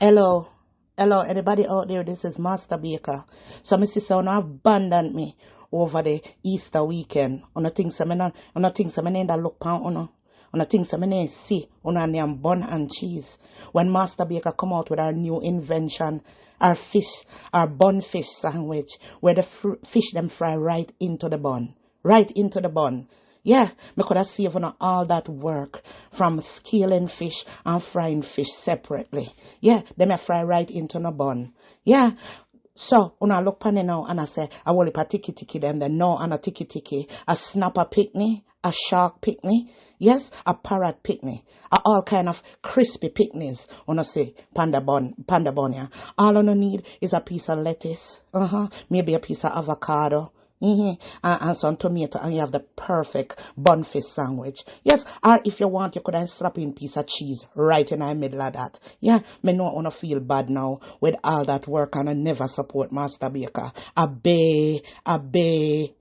Hello. Hello, anybody out there? This is Master Baker. So my sister wanna abandon me over the Easter weekend. On the things I mean that look pound on the things I mean see on a name bun and cheese. When Master Baker come out with our new invention, our bun fish sandwich, where the fish them fry right into the bun. Right into the bun. Yeah, me could have saved on all that work from scaling fish and frying fish separately. Yeah, them I fry right into the bun. Yeah. So, when I look pan it now and I say, I want a tiki tiki them, then no, and a tiki tiki, a snapper picnic, a shark picnic, yes, a parrot picnic, all kind of crispy picnics, when I say panda bun, yeah. All I need is a piece of lettuce, maybe a piece of avocado, and some tomato, and you have the perfect bun fish sandwich. Yes, or if you want, you could then slap in a piece of cheese right in the middle of that. Yeah, me not wanna feel bad now with all that work, and I never support Master Baker. I beg.